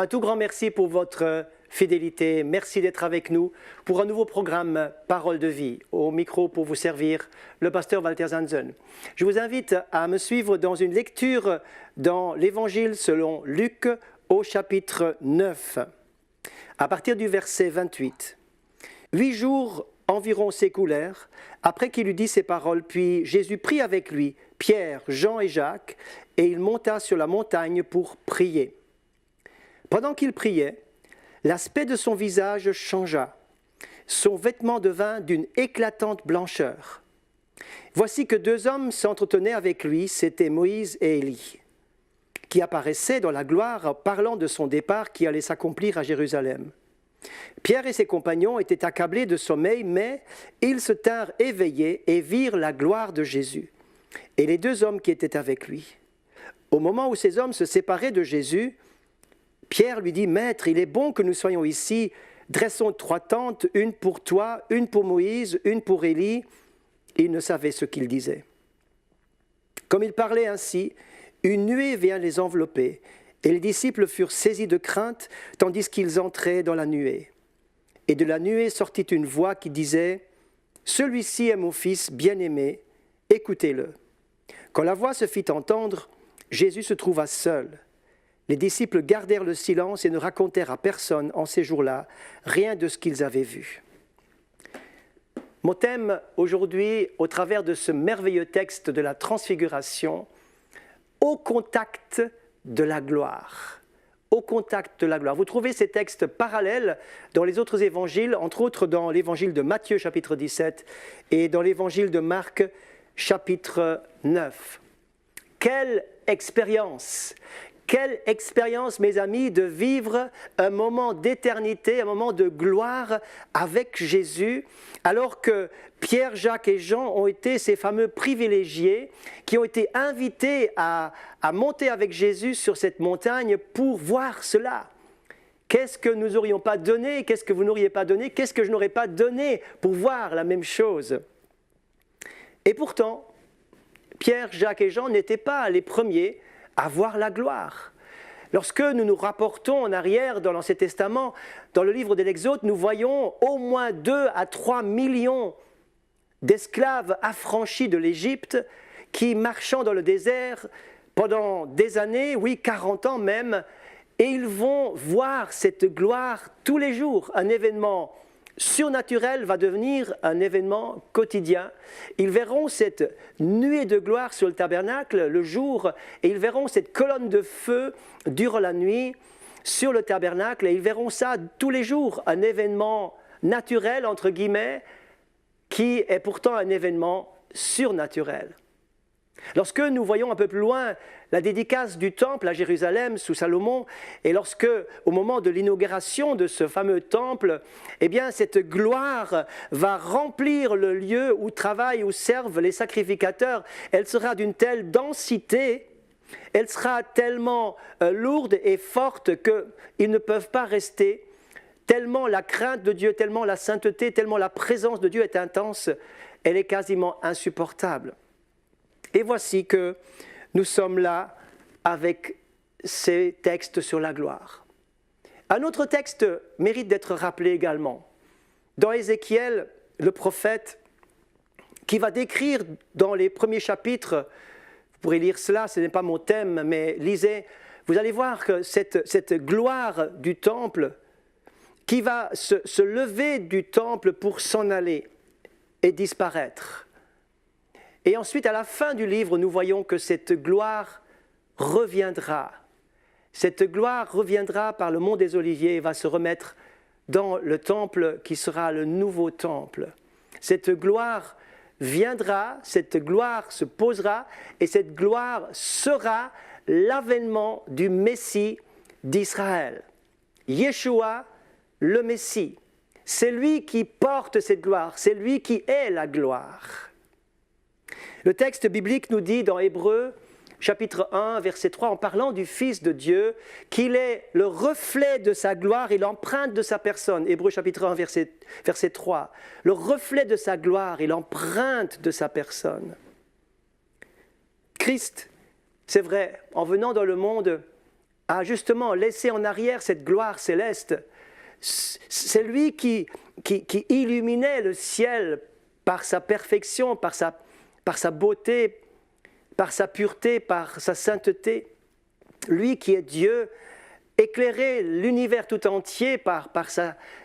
Un tout grand merci pour votre fidélité. Merci d'être avec nous pour un nouveau programme Parole de vie. Au micro pour vous servir, le pasteur Walter Zanzen. Je vous invite à me suivre dans une lecture dans l'Évangile selon Luc au chapitre 9, à partir du verset 28. 8 jours environ s'écoulèrent après qu'il eut dit ces paroles, puis Jésus prit avec lui Pierre, Jean et Jacques, et il monta sur la montagne pour prier. Pendant qu'il priait, l'aspect de son visage changea. Son vêtement devint d'une éclatante blancheur. Voici que 2 hommes s'entretenaient avec lui, c'étaient Moïse et Élie, qui apparaissaient dans la gloire parlant de son départ qui allait s'accomplir à Jérusalem. Pierre et ses compagnons étaient accablés de sommeil, mais ils se tinrent éveillés et virent la gloire de Jésus et les 2 hommes qui étaient avec lui. Au moment où ces hommes se séparaient de Jésus, Pierre lui dit « Maître, il est bon que nous soyons ici. Dressons 3 tentes, une pour toi, une pour Moïse, une pour Élie. » Il ne savait ce qu'il disait. Comme il parlait ainsi, une nuée vient les envelopper, et les disciples furent saisis de crainte, tandis qu'ils entraient dans la nuée. Et de la nuée sortit une voix qui disait « Celui-ci est mon fils bien-aimé, écoutez-le. » Quand la voix se fit entendre, Jésus se trouva seul. Les disciples gardèrent le silence et ne racontèrent à personne en ces jours-là rien de ce qu'ils avaient vu. Mon thème aujourd'hui, au travers de ce merveilleux texte de la Transfiguration, au contact de la gloire. Au contact de la gloire. Vous trouvez ces textes parallèles dans les autres évangiles, entre autres dans l'évangile de Matthieu chapitre 17 et dans l'évangile de Marc chapitre 9. Quelle expérience! Quelle expérience, mes amis, de vivre un moment d'éternité, un moment de gloire avec Jésus, alors que Pierre, Jacques et Jean ont été ces fameux privilégiés qui ont été invités à monter avec Jésus sur cette montagne pour voir cela. Qu'est-ce que nous n'aurions pas donné? Qu'est-ce que vous n'auriez pas donné? Qu'est-ce que je n'aurais pas donné pour voir la même chose? Et pourtant, Pierre, Jacques et Jean n'étaient pas les premiers à voir la gloire. Lorsque nous nous rapportons en arrière dans l'Ancien Testament, dans le livre de l'Exode, nous voyons au moins 2 à 3 millions d'esclaves affranchis de l'Égypte qui, marchant dans le désert pendant des années, oui 40 ans même, et ils vont voir cette gloire tous les jours, un événement surnaturel va devenir un événement quotidien. Ils verront cette nuée de gloire sur le tabernacle le jour et ils verront cette colonne de feu durant la nuit sur le tabernacle et ils verront ça tous les jours, un événement naturel entre guillemets qui est pourtant un événement surnaturel. Lorsque nous voyons un peu plus loin la dédicace du temple à Jérusalem sous Salomon, et lorsque, au moment de l'inauguration de ce fameux temple, eh bien, cette gloire va remplir le lieu où travaillent, où servent les sacrificateurs, elle sera d'une telle densité, elle sera tellement lourde et forte qu'ils ne peuvent pas rester, tellement la crainte de Dieu, tellement la sainteté, tellement la présence de Dieu est intense, elle est quasiment insupportable. Et voici que nous sommes là avec ces textes sur la gloire. Un autre texte mérite d'être rappelé également. Dans Ézéchiel, le prophète, qui va décrire dans les premiers chapitres, vous pourrez lire cela, ce n'est pas mon thème, mais lisez, vous allez voir que cette gloire du temple, qui va se lever du temple pour s'en aller et disparaître. Et ensuite, à la fin du livre, nous voyons que cette gloire reviendra. Cette gloire reviendra par le mont des Oliviers et va se remettre dans le temple qui sera le nouveau temple. Cette gloire viendra, cette gloire se posera et cette gloire sera l'avènement du Messie d'Israël. Yeshua, le Messie. C'est lui qui porte cette gloire, c'est lui qui est la gloire. Le texte biblique nous dit dans Hébreux, chapitre 1, verset 3, en parlant du Fils de Dieu, qu'il est le reflet de sa gloire et l'empreinte de sa personne. Hébreux, chapitre 1, verset 3. Le reflet de sa gloire et l'empreinte de sa personne. Christ, c'est vrai, en venant dans le monde, a justement laissé en arrière cette gloire céleste. C'est lui qui illuminait le ciel par sa perfection, par sa beauté, par sa pureté, par sa sainteté. Lui qui est Dieu, éclairer l'univers tout entier par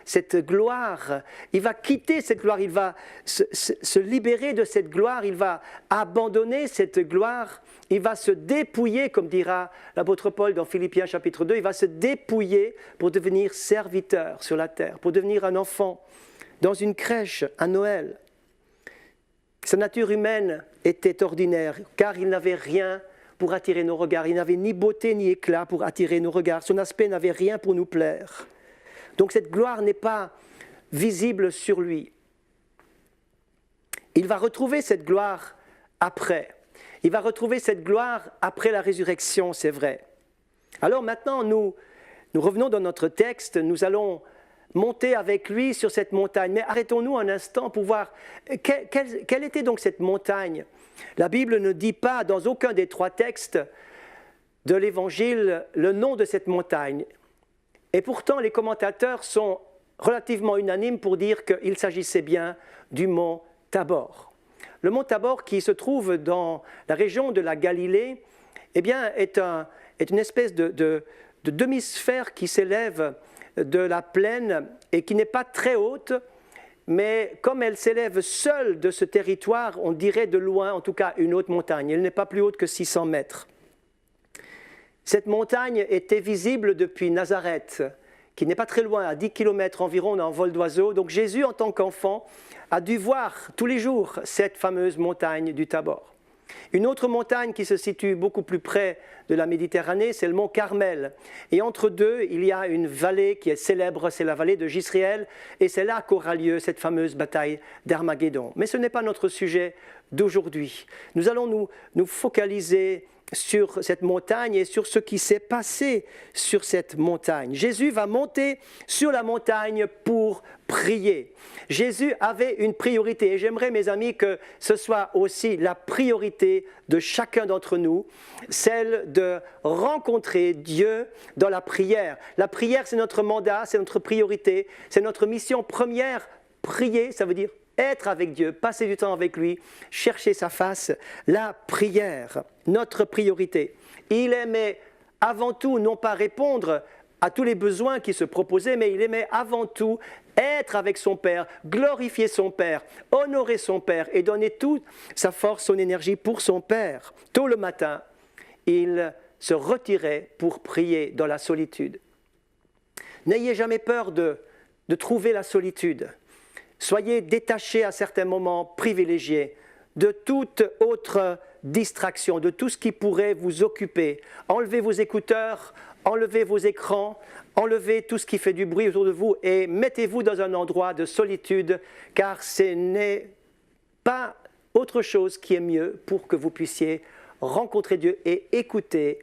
cette gloire. Il va quitter cette gloire, il va se libérer de cette gloire, il va abandonner cette gloire, il va se dépouiller, comme dira l'apôtre Paul dans Philippiens chapitre 2, il va se dépouiller pour devenir serviteur sur la terre, pour devenir un enfant dans une crèche à Noël. Sa nature humaine était ordinaire, car il n'avait rien pour attirer nos regards. Il n'avait ni beauté ni éclat pour attirer nos regards. Son aspect n'avait rien pour nous plaire. Donc cette gloire n'est pas visible sur lui. Il va retrouver cette gloire après. Il va retrouver cette gloire après la résurrection, c'est vrai. Alors maintenant, nous revenons dans notre texte, nous allons monter avec lui sur cette montagne. Mais arrêtons-nous un instant pour voir quelle était donc cette montagne. La Bible ne dit pas dans aucun des 3 textes de l'Évangile le nom de cette montagne. Et pourtant, les commentateurs sont relativement unanimes pour dire qu'il s'agissait bien du mont Tabor. Le mont Tabor, qui se trouve dans la région de la Galilée, eh bien, est une espèce de demi-sphère qui s'élève de la plaine et qui n'est pas très haute, mais comme elle s'élève seule de ce territoire, on dirait de loin, en tout cas, une haute montagne. Elle n'est pas plus haute que 600 mètres. Cette montagne était visible depuis Nazareth, qui n'est pas très loin, à 10 km environ, en vol d'oiseau. Donc Jésus, en tant qu'enfant, a dû voir tous les jours cette fameuse montagne du Tabor. Une autre montagne qui se situe beaucoup plus près de la Méditerranée, c'est le mont Carmel. Et entre deux, il y a une vallée qui est célèbre, c'est la vallée de Jisréel, et c'est là qu'aura lieu cette fameuse bataille d'Armageddon. Mais ce n'est pas notre sujet d'aujourd'hui. Nous allons nous focaliser sur cette montagne et sur ce qui s'est passé sur cette montagne. Jésus va monter sur la montagne pour prier. Jésus avait une priorité et j'aimerais, mes amis, que ce soit aussi la priorité de chacun d'entre nous, celle de rencontrer Dieu dans la prière. La prière, c'est notre mandat, c'est notre priorité, c'est notre mission première. Prier, ça veut dire être avec Dieu, passer du temps avec lui, chercher sa face, la prière, notre priorité. Il aimait avant tout non pas répondre à tous les besoins qui se proposaient, mais il aimait avant tout être avec son Père, glorifier son Père, honorer son Père et donner toute sa force, son énergie pour son Père. Tôt le matin, il se retirait pour prier dans la solitude. N'ayez jamais peur de trouver la solitude. Soyez détachés à certains moments, privilégiés de toute autre distraction, de tout ce qui pourrait vous occuper. Enlevez vos écouteurs, enlevez vos écrans, enlevez tout ce qui fait du bruit autour de vous et mettez-vous dans un endroit de solitude, car ce n'est pas autre chose qui est mieux pour que vous puissiez rencontrer Dieu et écouter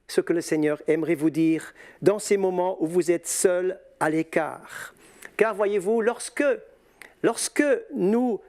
ce que le Seigneur aimerait vous dire dans ces moments où vous êtes seul à l'écart. Car voyez-vous, lorsque nous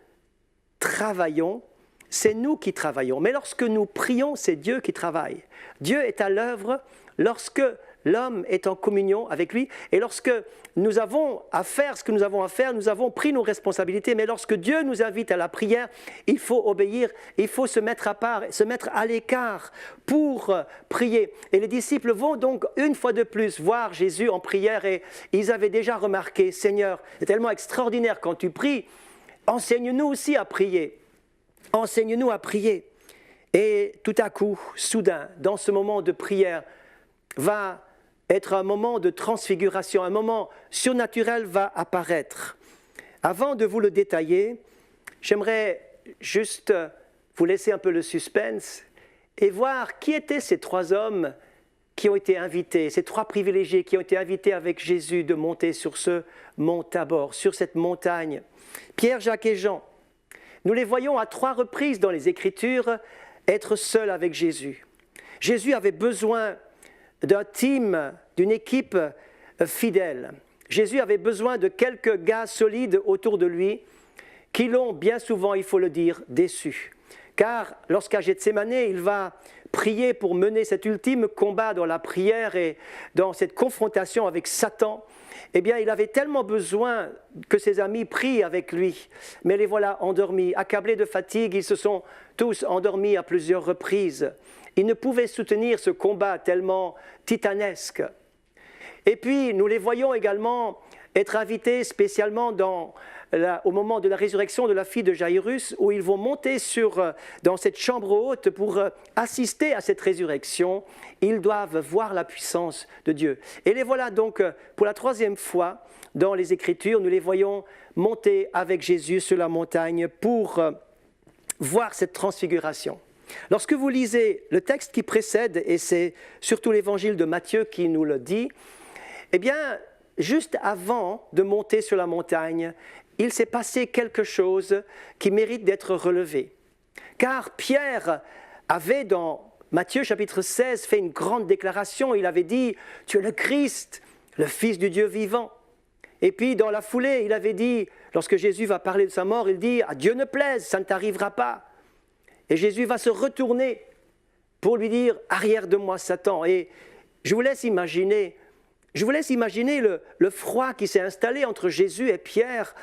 travaillons, c'est nous qui travaillons. Mais lorsque nous prions, c'est Dieu qui travaille. Dieu est à l'œuvre lorsque l'homme est en communion avec lui. Et lorsque nous avons à faire ce que nous avons à faire, nous avons pris nos responsabilités. Mais lorsque Dieu nous invite à la prière, il faut obéir, il faut se mettre à part, se mettre à l'écart pour prier. Et les disciples vont donc une fois de plus voir Jésus en prière et ils avaient déjà remarqué, Seigneur, c'est tellement extraordinaire quand tu pries, enseigne-nous aussi à prier. Enseigne-nous à prier. Et tout à coup, soudain, dans ce moment de prière, va être un moment de transfiguration, un moment surnaturel va apparaître. Avant de vous le détailler, j'aimerais juste vous laisser un peu le suspense et voir qui étaient ces 3 hommes qui ont été invités, ces 3 privilégiés qui ont été invités avec Jésus de monter sur ce mont Tabor, sur cette montagne. Pierre, Jacques et Jean. Nous les voyons à 3 reprises dans les Écritures être seuls avec Jésus. Jésus avait besoin d'un team, d'une équipe fidèle. Jésus avait besoin de quelques gars solides autour de lui qui l'ont bien souvent, il faut le dire, déçu. car lorsqu'à Gethsémane, il va prier pour mener cet ultime combat dans la prière et dans cette confrontation avec Satan, eh bien, il avait tellement besoin que ses amis prient avec lui. Mais les voilà endormis, accablés de fatigue, ils se sont tous endormis à plusieurs reprises. Ils ne pouvaient soutenir ce combat tellement titanesque. Et puis, nous les voyons également être invités spécialement au moment de la résurrection de la fille de Jaïrus, où ils vont monter dans cette chambre haute pour assister à cette résurrection. Ils doivent voir la puissance de Dieu. Et les voilà donc, pour la troisième fois, dans les Écritures, nous les voyons monter avec Jésus sur la montagne pour voir cette transfiguration. Lorsque vous lisez le texte qui précède, et c'est surtout l'évangile de Matthieu qui nous le dit, eh bien, juste avant de monter sur la montagne, il s'est passé quelque chose qui mérite d'être relevé. Car Pierre avait, dans Matthieu chapitre 16, fait une grande déclaration. Il avait dit « Tu es le Christ, le Fils du Dieu vivant ». Et puis, dans la foulée, il avait dit, lorsque Jésus va parler de sa mort, il dit « À Dieu ne plaise, ça ne t'arrivera pas ». Et Jésus va se retourner pour lui dire « Arrière de moi, Satan ». Et je vous laisse imaginer le froid qui s'est installé entre Jésus et Pierre,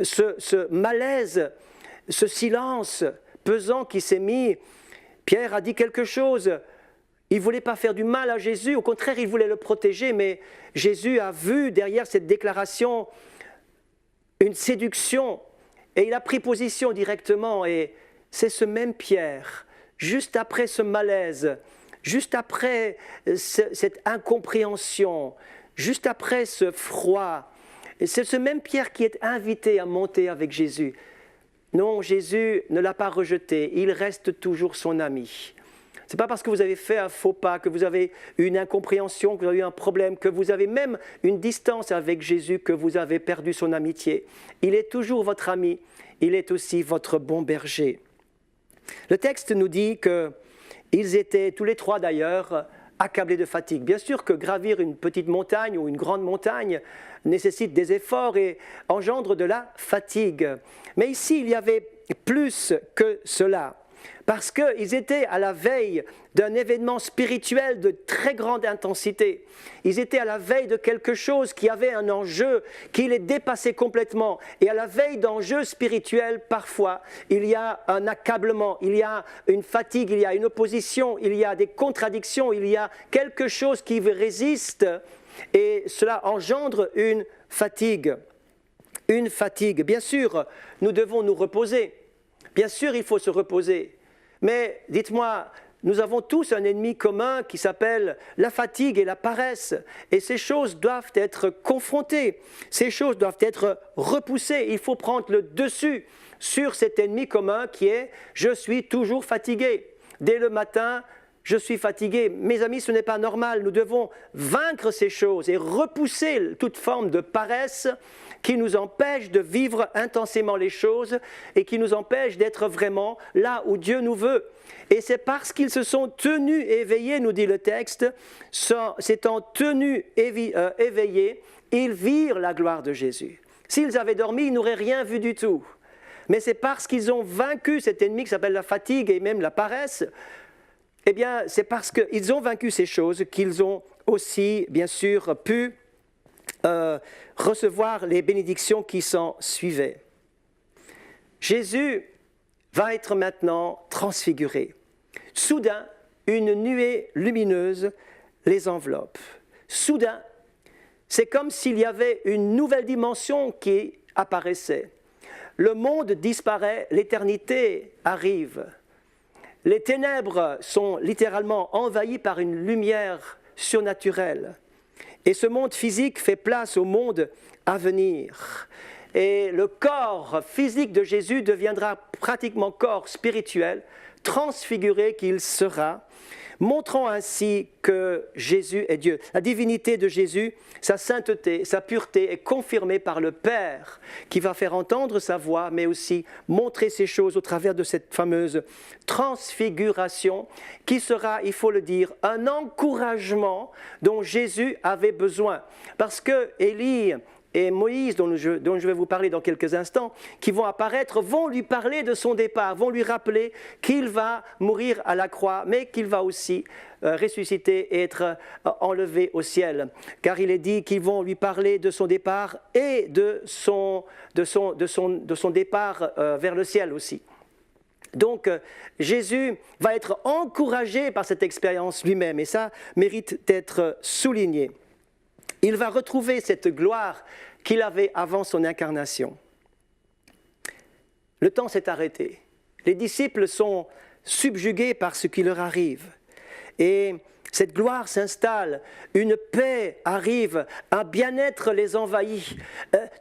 ce malaise, ce silence pesant qui s'est mis. Pierre a dit quelque chose. Il ne voulait pas faire du mal à Jésus, au contraire, il voulait le protéger, mais Jésus a vu derrière cette déclaration une séduction et il a pris position directement. Et c'est ce même Pierre, juste après ce malaise, juste après cette incompréhension, juste après ce froid, c'est ce même Pierre qui est invité à monter avec Jésus. Non, Jésus ne l'a pas rejeté, il reste toujours son ami. Ce n'est pas parce que vous avez fait un faux pas, que vous avez une incompréhension, que vous avez eu un problème, que vous avez même une distance avec Jésus, que vous avez perdu son amitié. Il est toujours votre ami, il est aussi votre bon berger. Le texte nous dit qu'ils étaient tous les trois d'ailleurs accablés de fatigue. Bien sûr que gravir une petite montagne ou une grande montagne nécessite des efforts et engendre de la fatigue. Mais ici, il y avait plus que cela. Parce qu'ils étaient à la veille d'un événement spirituel de très grande intensité. Ils étaient à la veille de quelque chose qui avait un enjeu, qui les dépassait complètement. Et à la veille d'enjeux spirituels, parfois, il y a un accablement, il y a une fatigue, il y a une opposition, il y a des contradictions, il y a quelque chose qui résiste et cela engendre une fatigue. Une fatigue. Bien sûr, nous devons nous reposer. Bien sûr, il faut se reposer. Mais dites-moi, nous avons tous un ennemi commun qui s'appelle la fatigue et la paresse. Et ces choses doivent être confrontées. Ces choses doivent être repoussées. Il faut prendre le dessus sur cet ennemi commun qui est « je suis toujours fatigué ». Dès le matin, je suis fatigué. Mes amis, ce n'est pas normal. Nous devons vaincre ces choses et repousser toute forme de paresse qui nous empêche de vivre intensément les choses et qui nous empêche d'être vraiment là où Dieu nous veut. Et c'est parce qu'ils se sont tenus éveillés, nous dit le texte, s'étant tenus éveillés, ils virent la gloire de Jésus. S'ils avaient dormi, ils n'auraient rien vu du tout. Mais c'est parce qu'ils ont vaincu cet ennemi qui s'appelle la fatigue et même la paresse, eh bien, c'est parce qu'ils ont vaincu ces choses qu'ils ont aussi, bien sûr, pu recevoir les bénédictions qui s'en suivaient. Jésus va être maintenant transfiguré. Soudain, une nuée lumineuse les enveloppe. Soudain, c'est comme s'il y avait une nouvelle dimension qui apparaissait. Le monde disparaît, l'éternité arrive. Les ténèbres sont littéralement envahies par une lumière surnaturelle. Et ce monde physique fait place au monde à venir. Et le corps physique de Jésus deviendra pratiquement corps spirituel, transfiguré qu'il sera, montrant ainsi que Jésus est Dieu. La divinité de Jésus, sa sainteté, sa pureté est confirmée par le Père qui va faire entendre sa voix, mais aussi montrer ces choses au travers de cette fameuse transfiguration qui sera, il faut le dire, un encouragement dont Jésus avait besoin. Parce que Élie et Moïse, dont je vais vous parler dans quelques instants, qui vont apparaître, vont lui parler de son départ, vont lui rappeler qu'il va mourir à la croix, mais qu'il va aussi ressusciter et être enlevé au ciel. Car il est dit qu'ils vont lui parler de son départ et de son départ vers le ciel aussi. Donc Jésus va être encouragé par cette expérience lui-même, et ça mérite d'être souligné. Il va retrouver cette gloire qu'il avait avant son incarnation. Le temps s'est arrêté. Les disciples sont subjugués par ce qui leur arrive. Et cette gloire s'installe, une paix arrive, un bien-être les envahit.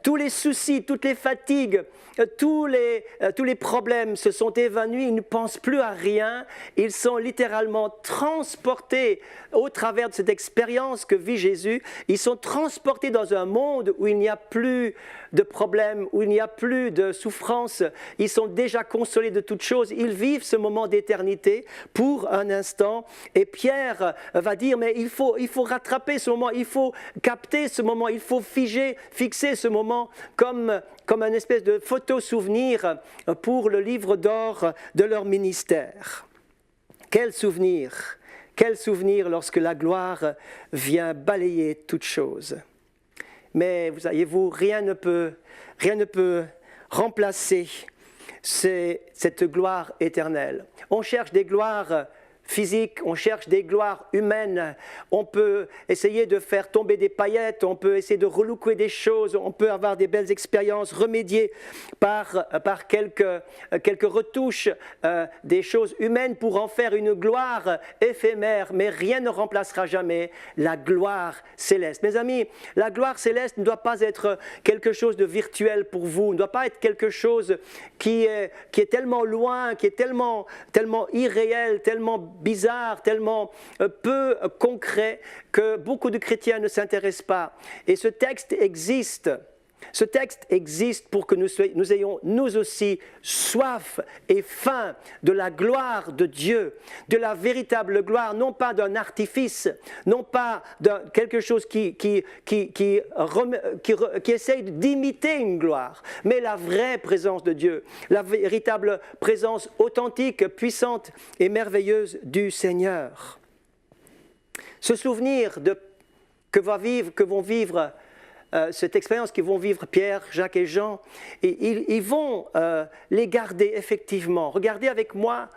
Tous les soucis, toutes les fatigues, tous les problèmes se sont évanouis, ils ne pensent plus à rien. Ils sont littéralement transportés au travers de cette expérience que vit Jésus. Ils sont transportés dans un monde où il n'y a plus de problèmes, où il n'y a plus de souffrance. Ils sont déjà consolés de toutes choses. Ils vivent ce moment d'éternité pour un instant. Et Pierre va dire, mais il faut rattraper ce moment, il faut capter ce moment, il faut fixer ce moment comme un espèce de photo-souvenir pour le livre d'or de leur ministère. Quel souvenir lorsque la gloire vient balayer toute chose. Mais vous voyez-vous, rien ne peut remplacer cette gloire éternelle. On cherche des gloires physiques, on cherche des gloires humaines, on peut essayer de faire tomber des paillettes, on peut essayer de relooker des choses, on peut avoir des belles expériences, remédier par quelques retouches des choses humaines pour en faire une gloire éphémère, mais rien ne remplacera jamais la gloire céleste. Mes amis, la gloire céleste ne doit pas être quelque chose de virtuel pour vous, ne doit pas être quelque chose qui est tellement loin, qui est tellement irréel, tellement bizarre, tellement peu concret que beaucoup de chrétiens ne s'intéressent pas. Et ce texte existe. Ce texte existe pour que nous ayons nous aussi soif et faim de la gloire de Dieu, de la véritable gloire, non pas d'un artifice, non pas de quelque chose qui essaye d'imiter une gloire, mais la vraie présence de Dieu, la véritable présence authentique, puissante et merveilleuse du Seigneur. Ce souvenir que vont vivre cette expérience qu'ils vont vivre Pierre, Jacques et Jean, et ils vont les garder effectivement. Regardez avec moi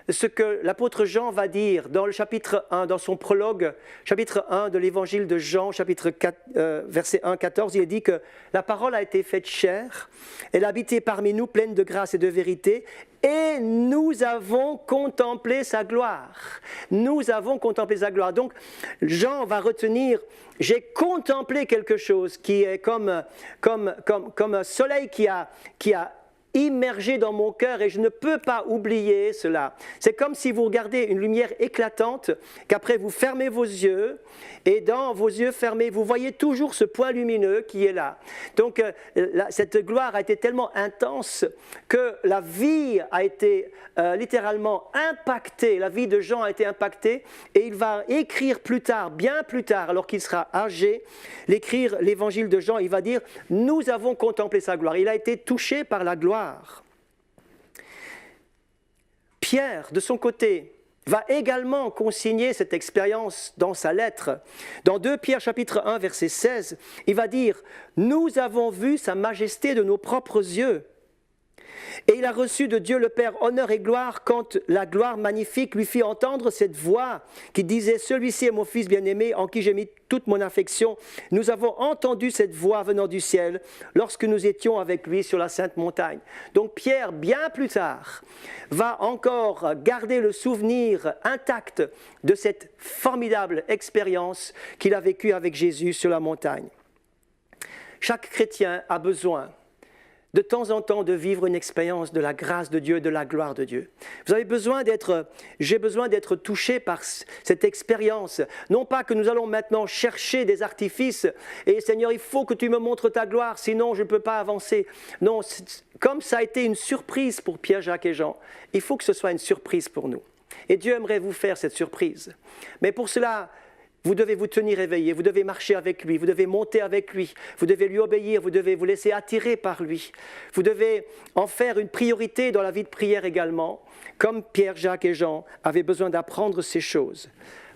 ce que l'apôtre Jean va dire dans le chapitre 1, dans son prologue, chapitre 1 de l'évangile de Jean, chapitre 4, verset 1, 14, il est dit que la parole a été faite chair, elle a habité parmi nous pleine de grâce et de vérité, et nous avons contemplé sa gloire. Nous avons contemplé sa gloire. Donc, Jean va retenir, j'ai contemplé quelque chose qui est comme un soleil qui a immergé dans mon cœur et je ne peux pas oublier cela. C'est comme si vous regardez une lumière éclatante, qu'après vous fermez vos yeux et dans vos yeux fermés, vous voyez toujours ce point lumineux qui est là. Donc cette gloire a été tellement intense que la vie a été littéralement impactée, la vie de Jean a été impactée et il va écrire plus tard, bien plus tard, alors qu'il sera âgé, l'écrire l'évangile de Jean, il va dire « Nous avons contemplé sa gloire ». Il a été touché par la gloire. Pierre, de son côté, va également consigner cette expérience dans sa lettre. Dans 2 Pierre chapitre 1, verset 16, il va dire « Nous avons vu sa majesté de nos propres yeux. » Et il a reçu de Dieu le Père honneur et gloire quand la gloire magnifique lui fit entendre cette voix qui disait « Celui-ci est mon Fils bien-aimé en qui j'ai mis toute mon affection. » Nous avons entendu cette voix venant du ciel lorsque nous étions avec lui sur la Sainte Montagne. Donc Pierre, bien plus tard, va encore garder le souvenir intact de cette formidable expérience qu'il a vécue avec Jésus sur la montagne. Chaque chrétien a besoin de temps en temps de vivre une expérience de la grâce de Dieu, de la gloire de Dieu. J'ai besoin d'être touché par cette expérience. Non pas que nous allons maintenant chercher des artifices et Seigneur, il faut que tu me montres ta gloire, sinon je ne peux pas avancer. Non, comme ça a été une surprise pour Pierre, Jacques et Jean, il faut que ce soit une surprise pour nous. Et Dieu aimerait vous faire cette surprise. Mais pour cela, vous devez vous tenir éveillé, vous devez marcher avec lui, vous devez monter avec lui, vous devez lui obéir, vous devez vous laisser attirer par lui. Vous devez en faire une priorité dans la vie de prière également, comme Pierre, Jacques et Jean avaient besoin d'apprendre ces choses.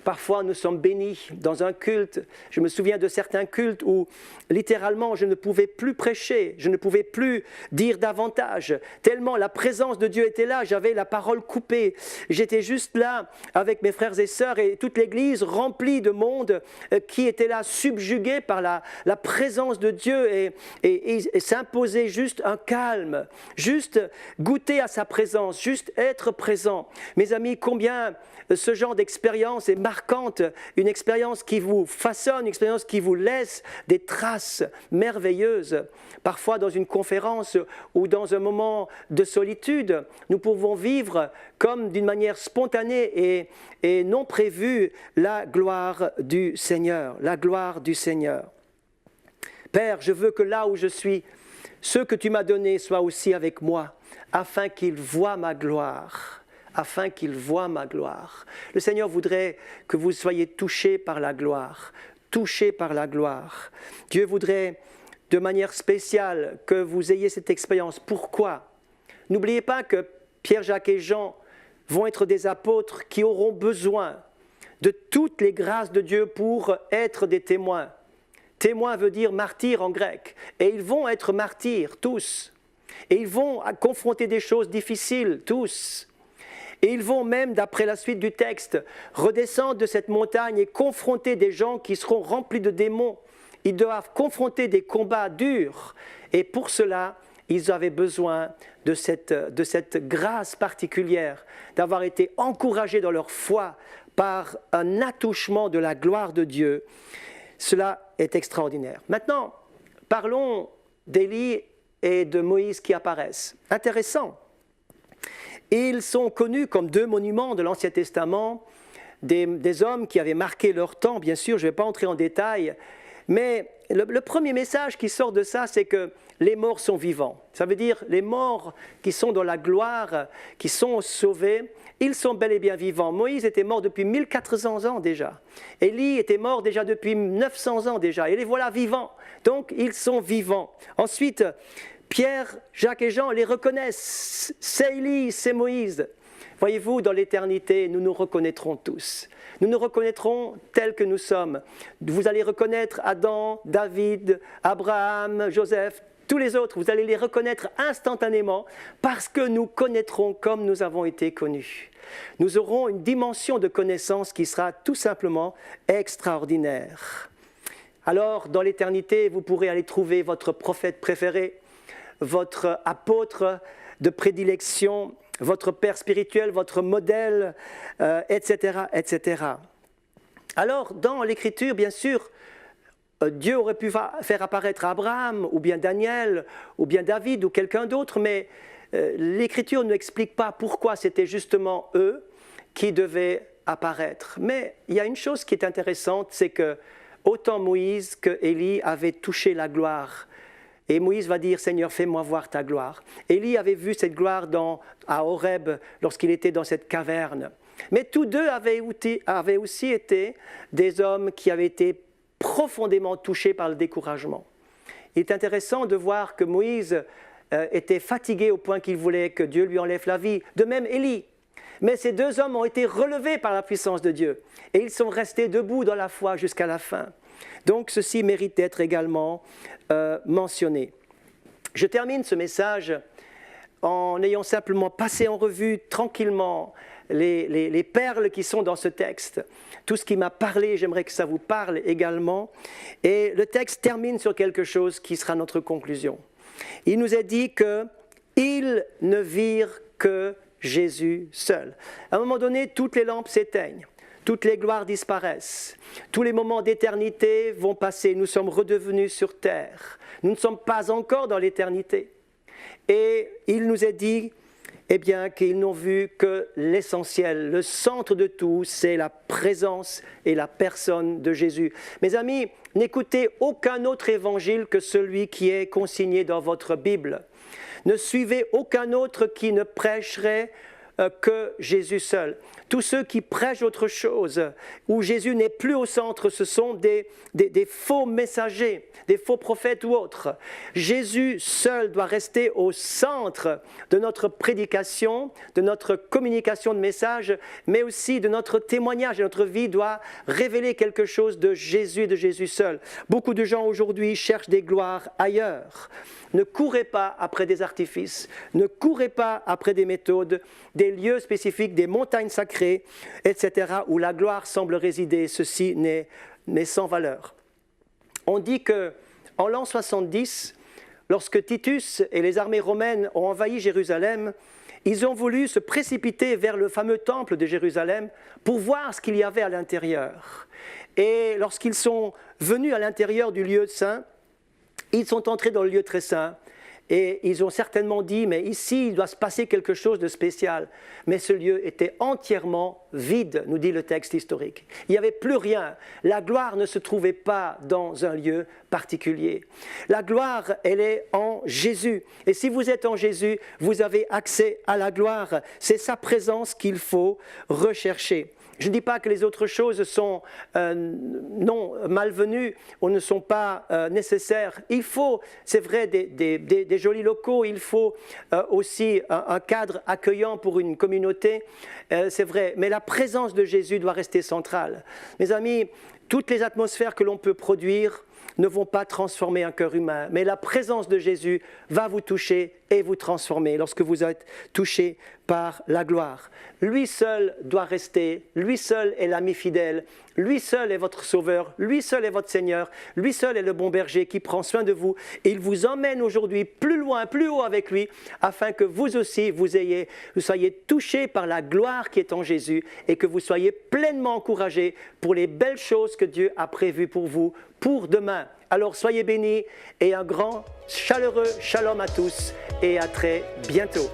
Parfois, nous sommes bénis dans un culte. Je me souviens de certains cultes où, littéralement, je ne pouvais plus prêcher, je ne pouvais plus dire davantage, tellement la présence de Dieu était là, j'avais la parole coupée. J'étais juste là avec mes frères et sœurs et toute l'église remplie de monde qui était là, subjugué par la présence de Dieu et s'imposer juste un calme, juste goûter à sa présence, juste être présent. Mes amis, combien ce genre d'expérience est marquante, une expérience qui vous façonne, une expérience qui vous laisse des traces merveilleuses. Parfois dans une conférence ou dans un moment de solitude, nous pouvons vivre comme d'une manière spontanée et non prévue la gloire du Seigneur, la gloire du Seigneur. Père, je veux que là où je suis, ceux que tu m'as donnés soient aussi avec moi, afin qu'ils voient ma gloire. Afin qu'il voie ma gloire. Le Seigneur voudrait que vous soyez touchés par la gloire, touchés par la gloire. Dieu voudrait de manière spéciale que vous ayez cette expérience. Pourquoi? N'oubliez pas que Pierre, Jacques et Jean vont être des apôtres qui auront besoin de toutes les grâces de Dieu pour être des témoins. Témoin veut dire martyr en grec. Et ils vont être martyrs, tous. Et ils vont confronter des choses difficiles, tous. Et ils vont même, d'après la suite du texte, redescendre de cette montagne et confronter des gens qui seront remplis de démons. Ils doivent confronter des combats durs. Et pour cela, ils avaient besoin de cette grâce particulière, d'avoir été encouragés dans leur foi par un attouchement de la gloire de Dieu. Cela est extraordinaire. Maintenant, parlons d'Élie et de Moïse qui apparaissent. Intéressant. Ils sont connus comme deux monuments de l'Ancien Testament, des hommes qui avaient marqué leur temps, bien sûr, je ne vais pas entrer en détail, mais le premier message qui sort de ça, c'est que les morts sont vivants. Ça veut dire les morts qui sont dans la gloire, qui sont sauvés, ils sont bel et bien vivants. Moïse était mort depuis 1400 ans déjà. Élie était mort déjà depuis 900 ans déjà. Et les voilà vivants. Donc, ils sont vivants. Ensuite, Pierre, Jacques et Jean les reconnaissent. C'est Élie, c'est Moïse. Voyez-vous, dans l'éternité, nous nous reconnaîtrons tous. Nous nous reconnaîtrons tels que nous sommes. Vous allez reconnaître Adam, David, Abraham, Joseph, tous les autres. Vous allez les reconnaître instantanément parce que nous connaîtrons comme nous avons été connus. Nous aurons une dimension de connaissance qui sera tout simplement extraordinaire. Alors, dans l'éternité, vous pourrez aller trouver votre prophète préféré, votre apôtre de prédilection, votre père spirituel, votre modèle, etc., etc. Alors, dans l'Écriture, bien sûr, Dieu aurait pu faire apparaître Abraham, ou bien Daniel, ou bien David, ou quelqu'un d'autre, mais l'Écriture ne explique pas pourquoi c'était justement eux qui devaient apparaître. Mais il y a une chose qui est intéressante, c'est que autant Moïse que Élie avaient touché la gloire. Et Moïse va dire, Seigneur, fais-moi voir ta gloire. Élie avait vu cette gloire à Horeb lorsqu'il était dans cette caverne. Mais tous deux avaient aussi été des hommes qui avaient été profondément touchés par le découragement. Il est intéressant de voir que Moïse était fatigué au point qu'il voulait que Dieu lui enlève la vie. De même Élie. Mais ces deux hommes ont été relevés par la puissance de Dieu. Et ils sont restés debout dans la foi jusqu'à la fin. Donc ceci mérite d'être également mentionné. Je termine ce message en ayant simplement passé en revue tranquillement les perles qui sont dans ce texte. Tout ce qui m'a parlé, j'aimerais que ça vous parle également. Et le texte termine sur quelque chose qui sera notre conclusion. Il nous est dit qu'ils ne virent que Jésus seul. À un moment donné, toutes les lampes s'éteignent. Toutes les gloires disparaissent. Tous les moments d'éternité vont passer. Nous sommes redevenus sur terre. Nous ne sommes pas encore dans l'éternité. Et il nous est dit, qu'ils n'ont vu que l'essentiel. Le centre de tout, c'est la présence et la personne de Jésus. Mes amis, n'écoutez aucun autre évangile que celui qui est consigné dans votre Bible. Ne suivez aucun autre qui ne prêcherait que Jésus seul. Tous ceux qui prêchent autre chose, où Jésus n'est plus au centre, ce sont des faux messagers, des faux prophètes ou autres. Jésus seul doit rester au centre de notre prédication, de notre communication de messages, mais aussi de notre témoignage. Et notre vie doit révéler quelque chose de Jésus seul. Beaucoup de gens aujourd'hui cherchent des gloires ailleurs. Ne courez pas après des artifices, ne courez pas après des méthodes, des lieux spécifiques, des montagnes sacrées, etc., où la gloire semble résider. Ceci n'est sans valeur. On dit qu'en l'an 70, lorsque Titus et les armées romaines ont envahi Jérusalem, ils ont voulu se précipiter vers le fameux temple de Jérusalem pour voir ce qu'il y avait à l'intérieur. Et lorsqu'ils sont venus à l'intérieur du lieu saint, ils sont entrés dans le lieu très saint et ils ont certainement dit « mais ici, il doit se passer quelque chose de spécial ». Mais ce lieu était entièrement vide, nous dit le texte historique. Il n'y avait plus rien. La gloire ne se trouvait pas dans un lieu particulier. La gloire, elle est en Jésus. Et si vous êtes en Jésus, vous avez accès à la gloire. C'est sa présence qu'il faut rechercher. Je ne dis pas que les autres choses sont non malvenues ou ne sont pas nécessaires. Il faut, c'est vrai, des jolis locaux, il faut aussi un cadre accueillant pour une communauté, c'est vrai. Mais la présence de Jésus doit rester centrale. Mes amis, toutes les atmosphères que l'on peut produire ne vont pas transformer un cœur humain, mais la présence de Jésus va vous toucher et vous transformer lorsque vous êtes touché par la gloire. Lui seul doit rester, lui seul est l'ami fidèle, lui seul est votre sauveur, lui seul est votre Seigneur, lui seul est le bon berger qui prend soin de vous. Et il vous emmène aujourd'hui plus loin, plus haut avec lui, afin que vous aussi, vous soyez touchés par la gloire qui est en Jésus et que vous soyez pleinement encouragés pour les belles choses que Dieu a prévues pour vous, pour demain. Alors soyez bénis et un grand, chaleureux shalom à tous et à très bientôt.